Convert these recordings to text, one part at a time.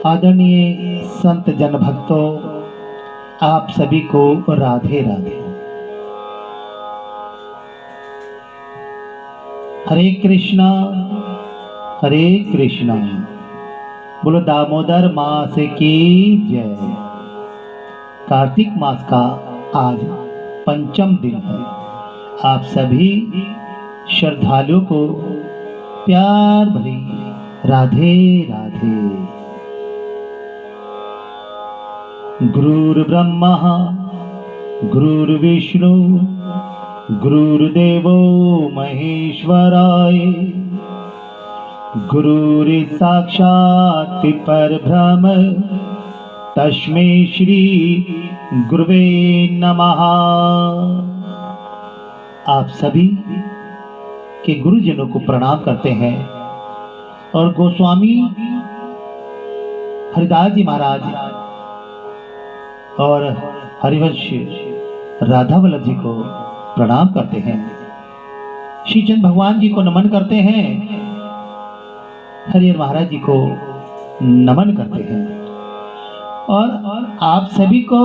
आदरणीय संत जन भक्तों, आप सभी को राधे राधे। हरे कृष्णा हरे कृष्णा। बोलो दामोदर मास की जय। कार्तिक मास का आज पंचम दिन है। आप सभी श्रद्धालुओं को प्यार भरी राधे राधे। गुरुर्ब्रह्मा गुरुर्विष्णु गुरुर्देवो महेश्वराय, गुरुर्साक्षात् परब्रह्म तस्मै श्री गुरुवे नमः। आप सभी के गुरुजनों को प्रणाम करते हैं और गोस्वामी हरिदास जी महाराज और हरिवंश राधा वल्लभ जी को प्रणाम करते हैं। श्री चंद भगवान जी को नमन करते हैं, हरिहर महाराज जी को नमन करते हैं और आप सभी को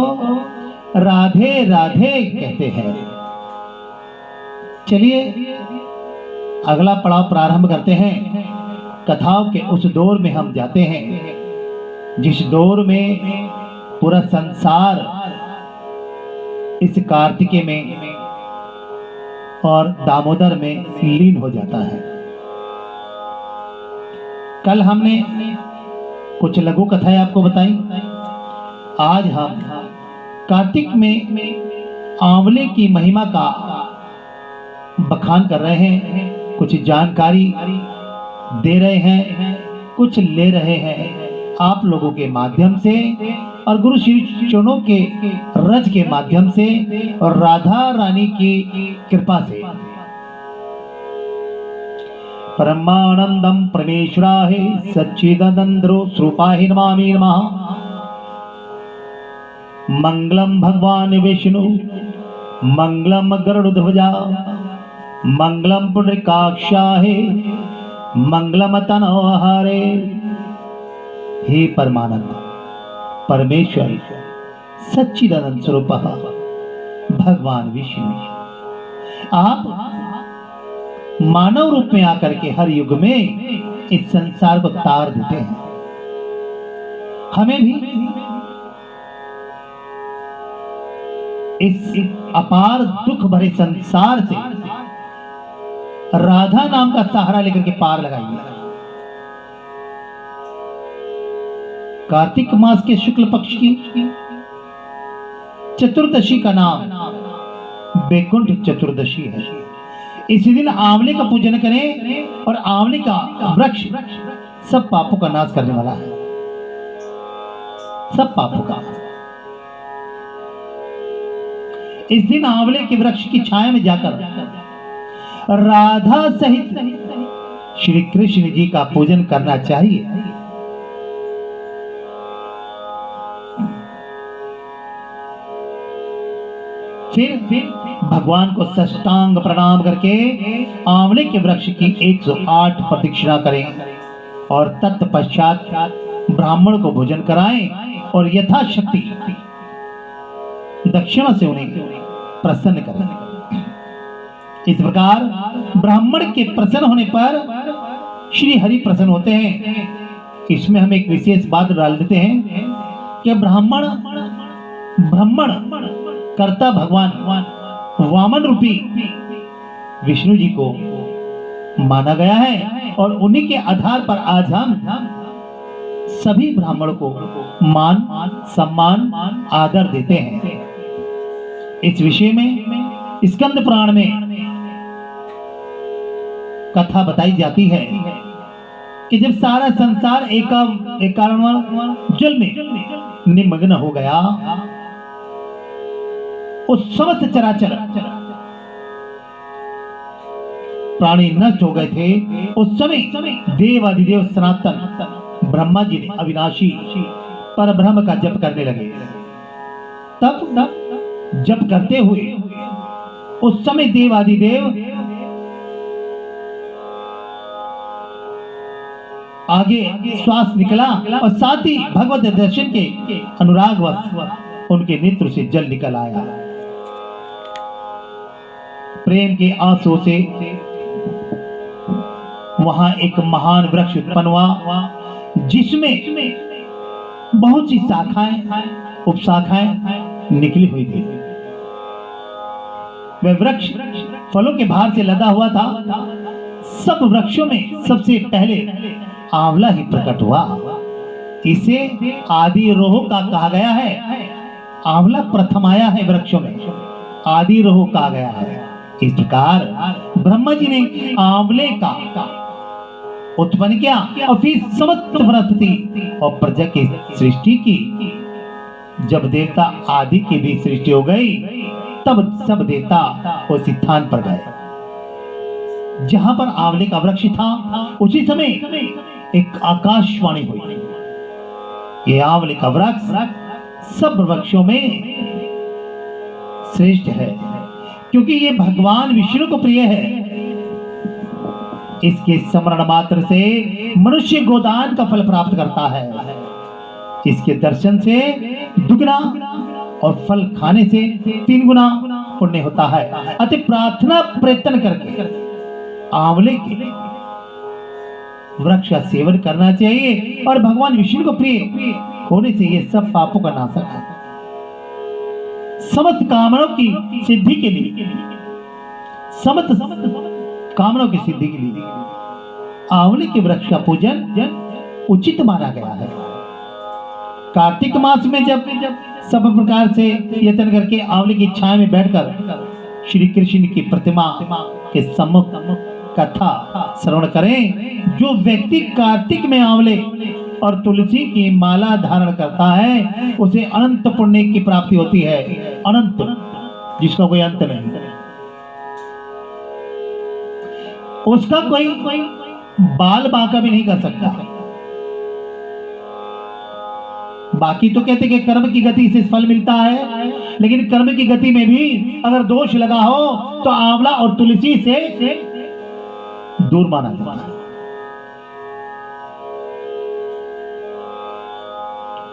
राधे राधे कहते हैं। चलिए अगला पड़ाव प्रारंभ करते हैं। कथाओं के उस दौर में हम जाते हैं जिस दौर में पूरा संसार इस कार्तिकेय में और दामोदर में लीन हो जाता है। कल हमने कुछ लघु कथाएं आपको बताई। आज हम कार्तिक में आंवले की महिमा का बखान कर रहे हैं, कुछ जानकारी दे रहे हैं, कुछ ले रहे हैं आप लोगों के माध्यम से और गुरु श्री चरणों के रज के माध्यम से और राधा रानी की कृपा से। परमानंदम परमेश्वराय सच्चिदानंदो स्वरूपाय नमामि नमः। मंगलम भगवान विष्णु मंगलम गरुड़ध्वजा मंगलम पुंडरीकाक्षाय मंगलम तनोहरे। हे परमानंद परमेश्वर सच्चिदानंद स्वरूप भगवान विष्णु, आप मानव रूप में आकर के हर युग में इस संसार को तार देते हैं। हमें भी इस अपार दुख भरे संसार से राधा नाम का सहारा लेकर के पार लगाइए। कार्तिक मास के शुक्ल पक्ष की चतुर्दशी का नाम बैकुंठ चतुर्दशी है। इसी दिन आंवले का पूजन करें और आंवले का वृक्ष सब पापों का नाश करने वाला है, सब पापों का। इस दिन आंवले के वृक्ष की छाया में जाकर राधा सहित श्री कृष्ण जी का पूजन करना चाहिए। फिर भगवान को साष्टांग प्रणाम करके आंवले के वृक्ष की 108 प्रदक्षिणा करें और तत्पश्चात ब्राह्मण को भोजन कराएं और यथाशक्ति दक्षिणा से उन्हें प्रसन्न करें। इस प्रकार ब्राह्मण के प्रसन्न होने पर श्री हरि प्रसन्न होते हैं। इसमें हम एक विशेष बात डाल देते हैं कि ब्राह्मण कर्ता भगवान वामन रूपी विष्णु जी को माना गया है और उन्हीं के आधार पर आज हम सभी ब्राह्मणों को मान सम्मान आदर देते हैं। इस विषय में स्कंद पुराण में कथा बताई जाती है कि जब सारा संसार एक कारणवश जल में निमग्न हो गया, उस समस्त चराचर प्राणी नष्ट हो गए थे। उस समय देवादिदेव सनातन ब्रह्मा जी ने अविनाशी पर ब्रह्म का जप करने लगे। तब जप करते हुए उस समय देवादिदेव आगे श्वास निकला और साथ ही भगवत दर्शन के अनुरागवश उनके नेत्र से जल निकल आया। प्रेम के आंसू से वहां एक महान वृक्ष उत्पन्न हुआ, जिसमें बहुत सी शाखाएं उपशाखाएं निकली हुई थी। वह वृक्ष फलों के भार से लदा हुआ था। सब वृक्षों में सबसे पहले आंवला ही प्रकट हुआ। इसे आदि रोह का कहा गया है। आंवला प्रथम आया है वृक्षों में, आदि रोह कहा गया है। इस प्रकार ब्रह्मा जी ने आंवले का उत्पन्न किया और फिर समस्त वनस्पति और प्रजा की सृष्टि की। जब देवता आदि की भी सृष्टि हो गई, तब सब देवता उस स्थान पर गए जहां पर आंवले का वृक्ष था। उसी समय एक आकाशवाणी हुई, ये आंवले का वृक्ष सब वृक्षों में श्रेष्ठ है, क्योंकि ये भगवान विष्णु को प्रिय है। इसके स्मरण मात्र से मनुष्य गोदान का फल प्राप्त करता है। इसके दर्शन से दुगना और फल खाने से 3 गुना पुण्य होता है। अतः प्रार्थना प्रयत्न करके आंवले के वृक्ष का सेवन करना चाहिए और भगवान विष्णु को प्रिय होने से ये सब पापों का नाशक है। समस्त कामनाओं की सिद्धि के लिए, समस्त कामनाओं की सिद्धि के लिए आंवले के वृक्ष का पूजन उचित माना गया है। कार्तिक मास में जब सब प्रकार से यत्न करके आंवले की छाया में बैठकर श्री कृष्ण की प्रतिमा के सम्मुख कथा श्रवण करें, जो व्यक्ति कार्तिक में आंवले और तुलसी की माला धारण करता है, उसे अनंत पुण्य की प्राप्ति होती है। अनंत, जिसका कोई अंत नहीं। उसका कोई बाल बांका भी नहीं कर सकता। बाकी तो कहते कि कर्म की गति से फल मिलता है, लेकिन कर्म की गति में भी अगर दोष लगा हो तो आंवला और तुलसी से दूर माना जाता है।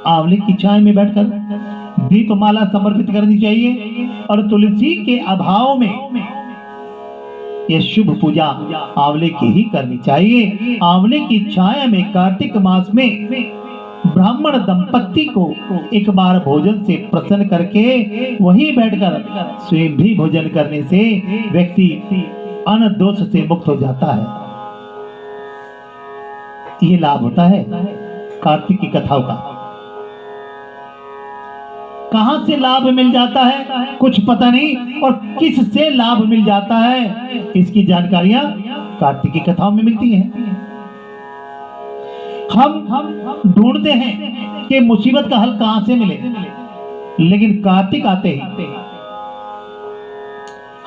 आंवले की छाया में बैठकर दीपमाला समर्पित करनी चाहिए और तुलसी के अभाव में यह शुभ पूजा आंवले की ही करनी चाहिए। आंवले की छाया में कार्तिक मास में ब्राह्मण दंपत्ति को एक बार भोजन से प्रसन्न करके वहीं बैठकर स्वयं भी भोजन करने से व्यक्ति अन्न दोष से मुक्त हो जाता है। ये लाभ होता है कार्तिक की कथाओं का। कहां से लाभ मिल जाता है कुछ पता नहीं, और किस से लाभ मिल जाता है इसकी जानकारियां कार्तिक की कथाओं में मिलती हैं। हम ढूंढते हैं कि मुसीबत का हल कहां से मिले, लेकिन कार्तिक आते ही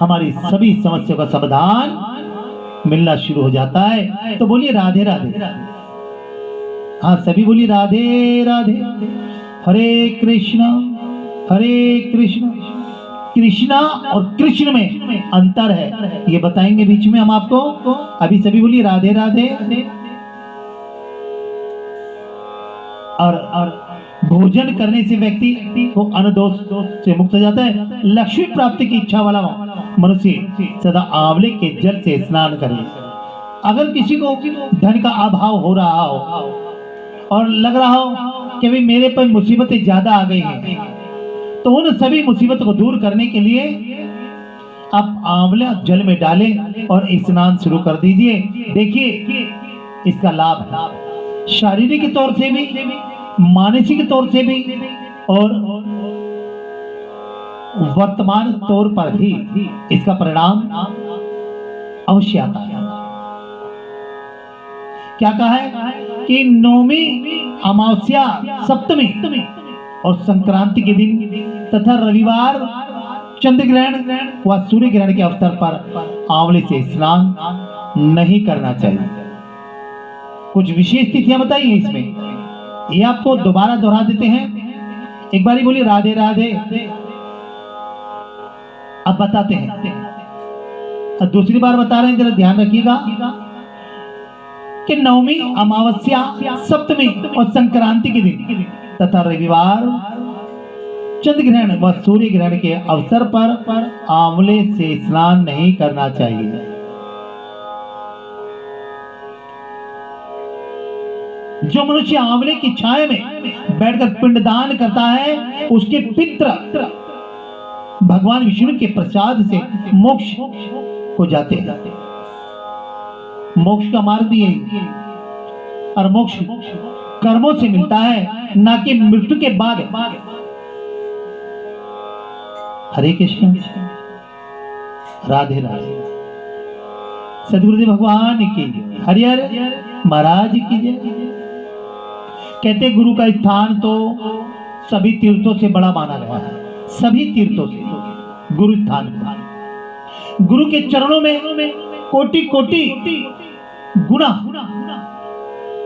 हमारी सभी समस्याओं का समाधान मिलना शुरू हो जाता है। तो बोलिए राधे राधे। हाँ, सभी बोलिए राधे राधे। हरे कृष्णा हरे कृष्ण। कृष्णा और कृष्ण में अंतर है, ये बताएंगे बीच में हम आपको। अभी सभी बोलिए राधे राधे। और भोजन करने से व्यक्ति को अन्न दोष से मुक्त हो जाता है। लक्ष्मी प्राप्ति की इच्छा वाला मनुष्य सदा आंवले के जल से स्नान करे। अगर किसी को धन का अभाव हो रहा हो और लग रहा हो कि भाई मेरे पर मुसीबतें ज्यादा आ गई हैं, तो उन सभी मुसीबतों को दूर करने के लिए आप आंवला जल में डालें और स्नान शुरू कर दीजिए। देखिए इसका लाभ शारीरिक तौर से भी, मानसिक तौर से भी और वर्तमान तौर पर भी इसका परिणाम अवश्य आता है। क्या कहा है कि नौमी, अमावस्या, सप्तमी और संक्रांति के दिन तथा रविवार, चंद्र ग्रहण व सूर्य ग्रहण के अवसर पर आंवले से स्नान नहीं करना चाहिए। कुछ विशेष तिथियां बताइए इसमें, ये आपको दोबारा दोहरा देते हैं। एक बारी बोलिए राधे राधे। अब बताते हैं, दूसरी बार बता रहे हैं, जरा ध्यान रखिएगा। कि नवमी, अमावस्या, सप्तमी और संक्रांति के दिन तथा रविवार चंद्र ग्रहण व सूर्य ग्रहण के अवसर पर आंवले से स्नान नहीं करना चाहिए। जो मनुष्य आंवले की छाया में बैठकर पिंडदान करता है, उसके पितृ भगवान विष्णु के प्रसाद से मोक्ष को जाते हैं। मोक्ष का मार्ग भी यही, और मोक्ष कर्मों से मिलता है, ना कि मृत्यु के बाद। हरे कृष्ण, राधे राधे। सदगुरुदेव भगवान की, हरिहर महाराज की जय। कहते गुरु का स्थान तो सभी तीर्थों से बड़ा माना गया है, सभी तीर्थों से गुरु स्थान। गुरु के चरणों में कोटि कोटि गुना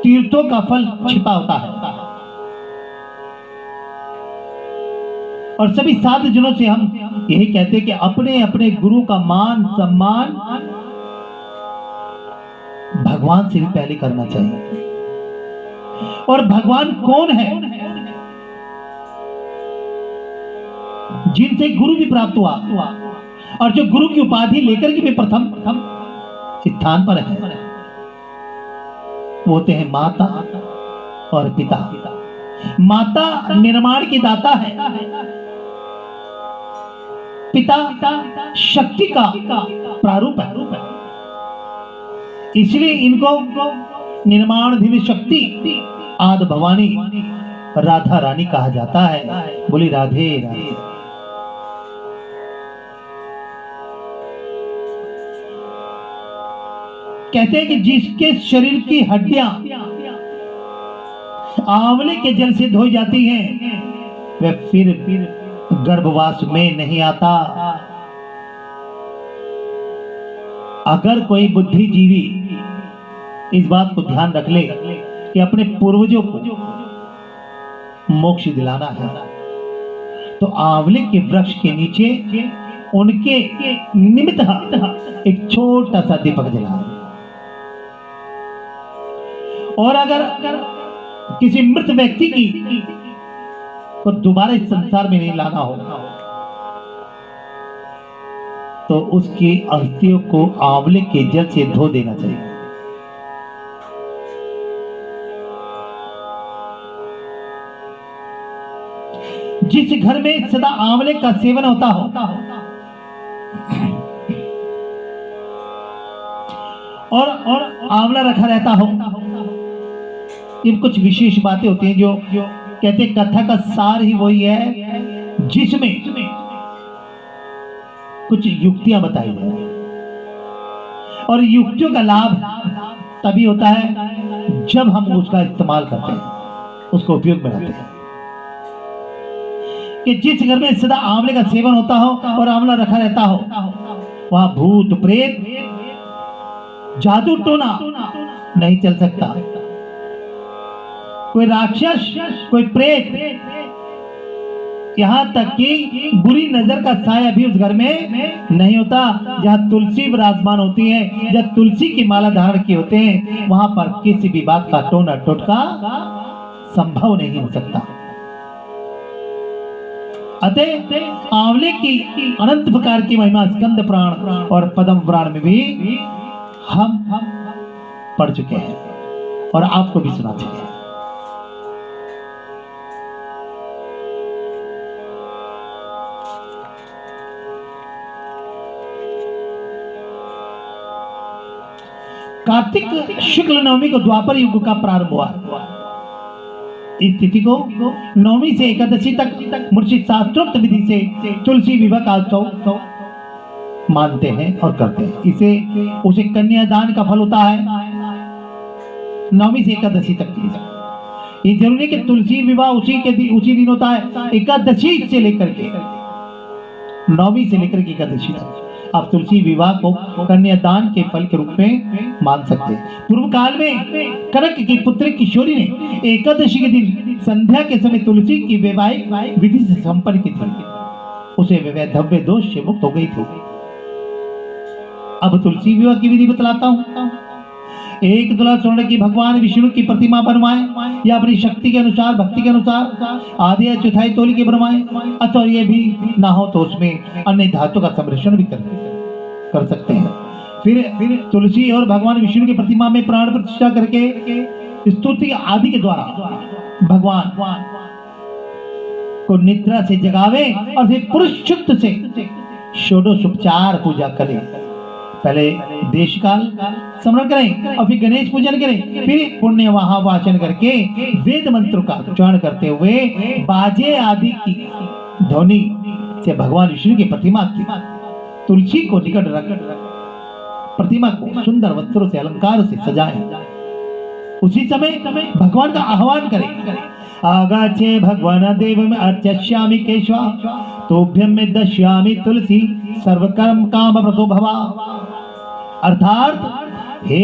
तीर्थों का फल छिपा होता है। और सभी साधु जनों से हम यही कहते हैं कि अपने अपने गुरु का मान सम्मान भगवान से भी पहले करना चाहिए। और भगवान कौन है? जिनसे गुरु भी प्राप्त हुआ और जो गुरु की उपाधि लेकर के भी प्रथम स्थान पर है, वो होते हैं माता और पिता। माता निर्माण की दाता है, पिता शक्ति का प्रारूप है। इसलिए इनको निर्माण धीमी शक्ति आदि भवानी राधा रानी कहा जाता है। बोली राधे राधे। कहते हैं कि जिसके शरीर की हड्डियां आंवले के जल से धोई जाती हैं, वह फिर गर्भवास में नहीं आता। अगर कोई बुद्धिजीवी इस बात को ध्यान रख ले कि अपने पूर्वजों को मोक्ष दिलाना है, तो आंवले के वृक्ष के नीचे उनके निमित्त एक छोटा सा दीपक जलाए। और अगर किसी मृत व्यक्ति की को दोबारा इस संसार में नहीं लाना हो, तो उसकी अस्थियों को आंवले के जल से धो देना चाहिए। जिस घर में सदा आंवले का सेवन होता हो और आंवला रखा रहता हो, ये कुछ विशेष बातें होती हैं जो कहते हैं कथा का सार ही वही है जिसमें कुछ युक्तियां बताई जाए। और युक्तियों का लाभ तभी होता है जब हम उसका इस्तेमाल करते हैं, उसका उपयोग बनाते हैं। कि जिस घर में सदा आंवले का सेवन होता हो और आंवला रखा रहता हो, वहां भूत प्रेत जादू टोना नहीं चल सकता। कोई राक्षस, कोई प्रेत, यहां तक कि बुरी नजर का साया भी उस घर में नहीं होता। जहां तुलसी विराजमान होती है, जहां तुलसी की माला धारण किए होते हैं, वहां पर किसी भी बात का टोना टोटका संभव नहीं हो सकता। अतः आंवले की अनंत प्रकार की महिमा स्कंद पुराण और पद्म पुराण में भी हम पढ़ चुके हैं और आपको भी सुना चुके हैं। कार्तिक शुक्ल नवमी को द्वापर युग का प्रारंभ हुआ। इस तिथि को नवमी से एकादशी तक मुर्शिद शास्त्रोक्त विधि से तुलसी विवाह का उत्सव मानते हैं और करते हैं। इसे उसे कन्यादान का फल होता है। नवमी से एकादशी तक ये जरूरी है कि तुलसी विवाह उसी दिन होता है, एकादशी से लेकर के नवमी से लेकर के एकादशी तक आप तुलसी विवाह को कन्यादान के फल के रूप में मान सकते हैं। पूर्व काल में कनक की पुत्री किशोरी ने एकादशी के दिन संध्या के समय तुलसी की वैवाहिक विधि से संपन्न की थी। उसे वैधव्य दोष से मुक्त हो गई थी। अब तुलसी विवाह की विधि बतलाता हूं। 1 तुला स्वर्ण की भगवान विष्णु की प्रतिमा बनवाए या अपनी शक्ति के अनुसार, भक्ति के अनुसार आधी या चौथाई तोली की बनवाए, अथवा ये भी ना हो तो उसमें अन्य धातु का संरक्षण भी कर सकते हैं। फिर तुलसी और भगवान विष्णु की प्रतिमा में प्राण प्रतिष्ठा करके स्तुति आदि के द्वारा भगवान को निद्रा से जगावे और फिर पुरुष शुद्ध से षोडशोपचार पूजा करें। पहले देश काल स्मरण करें और फिर गणेश पूजन करें, फिर पुण्य वहां वाचन करके वेद मंत्र का उच्चारण करते हुए बाजे आदि की ध्वनि से भगवान विष्णु की प्रतिमा की तुलसी को निकट रख प्रतिमा को सुंदर वस्त्रों से अलंकार से सजाएं। उसी समय भगवान का आह्वान करें। आगाचे भगवान देव में अर्चश्यामि केशवा तोभ्यम में दश्यामि तुलसी सर्वकर्म काम प्रतो भवा। अर्थात हे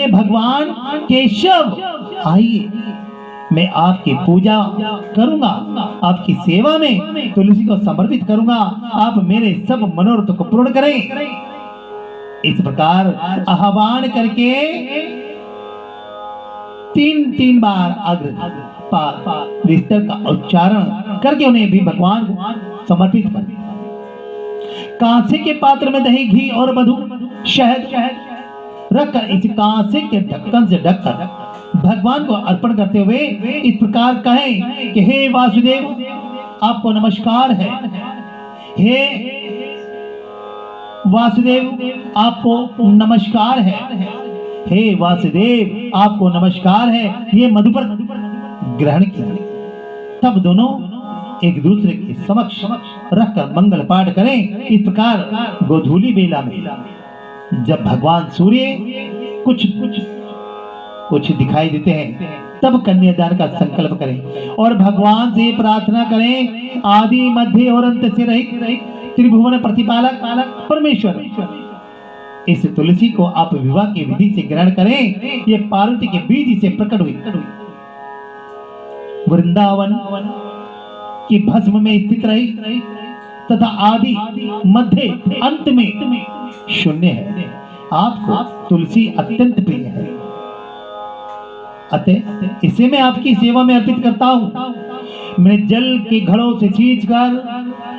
भगवान केशव आइए, मैं आपकी पूजा करूंगा, आपकी सेवा में तुलसी को समर्पित करूंगा, आप मेरे सब मनोरथ को पूर्ण करें। इस प्रकार आह्वान करके 3 बार अग्र पाद विस्तर का उच्चारण करके उन्हें भी भगवान को समर्पित कर। कांसे के पात्र में दही, घी और मधु, शहद रखकर इस कांसे के ढक्कन से ढककर भगवान को अर्पण करते हुए इस प्रकार कहें कि हे वासुदेव आपको नमस्कार है, हे वासुदेव आपको नमस्कार है, हे वासुदेव आपको नमस्कार है। ये मधु पर ग्रहण किया। तब दोनों एक दूसरे के समक्ष रखकर मंगल पाठ करें। इस प्रकार गोधूली बेला में जब भगवान सूर्य कुछ दिखाई देते हैं तब कन्यादान का संकल्प करें और भगवान से प्रार्थना करें। आदि मध्य और अंत से रहित त्रिभुवन प्रतिपालक परमेश्वर, इस तुलसी को आप विवाह की विधि से ग्रहण करें। ये पार्वती के बीज से प्रकट हुई, वृंदावन की भस्म में स्थित रही तथा आदि मध्य अंत में शून्य है। आपको तुलसी अत्यंत प्रिय है, अतः इसे मैं आपकी सेवा में अर्पित करता हूँ। मैंने जल के घड़ों से सींचकर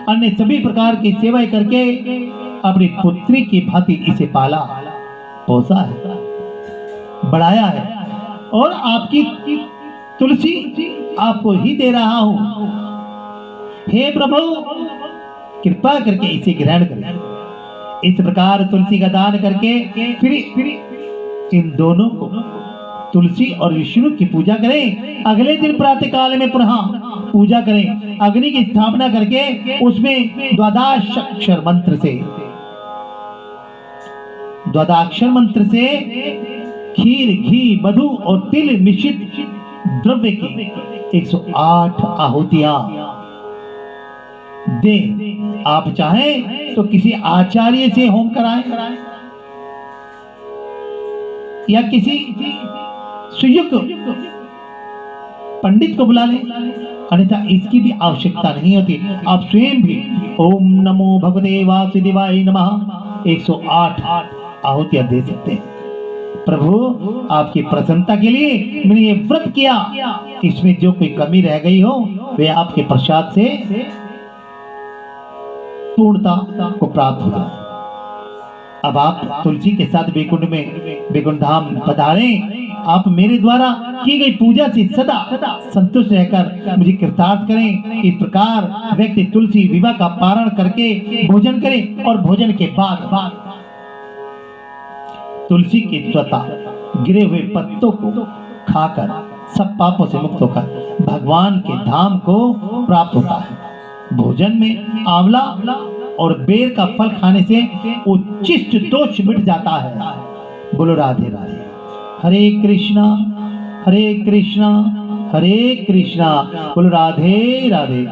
अन्य सभी प्रकार की सेवाएं करके अपनी पुत्री की भांति इसे पाला पोसा है, बढ़ाया है और आपकी तुलसी आपको ही दे रहा हूं। हे प्रभु कृपा करके इसे ग्रहण करें। इस प्रकार तुलसी का दान करके फिर इन दोनों को तुलसी और विष्णु की पूजा करें। अगले दिन प्रातः काल में पुनः पूजा करें। अग्नि की स्थापना करके उसमें द्वादशाक्षर मंत्र से खीर, घी, मधु और तिल मिश्रित द्रव्य की 108 आहुतियां दें। आप चाहें तो किसी आचार्य से होम कराएं या किसी सुयुक्त पंडित को बुला लें, अन्यथा इसकी भी आवश्यकता नहीं होती। आप स्वयं भी ओम नमो भगवते वासुदेवाय नमः 108 आहुतियां दे सकते हैं। प्रभु आपकी प्रसन्नता के लिए मैंने ये व्रत किया, इसमें जो कोई कमी रह गई हो वे आपके प्रसाद से पूर्णता को प्राप्त हो जाए। अब आप तुलसी के साथ वैकुंठ धाम पधारें। आप मेरे द्वारा की गई पूजा से सदा संतुष्ट रहकर मुझे कृतार्थ करें। इस प्रकार व्यक्ति तुलसी विवाह का पारण करके भोजन करे और भोजन के बाद तुलसी के स्वतः गिरे हुए पत्तों को खाकर सब पापों से मुक्त होकर भगवान के धाम को प्राप्त होता है। भोजन में आंवला और बेर का फल खाने से उच्चिष्ट दोष मिट जाता है। बोलो राधे राधे। हरे कृष्णा हरे कृष्णा हरे कृष्णा। बोलो राधे राधे।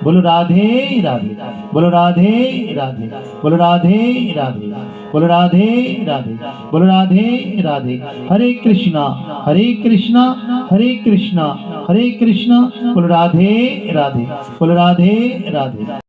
बोलो राधे राधे। बोलो राधे राधे। बोलो राधे राधे। बोलो राधे राधे। बोलो राधे राधे। हरे कृष्णा हरे कृष्णा हरे कृष्णा हरे कृष्णा। बोलो राधे राधे। बोलो राधे राधे।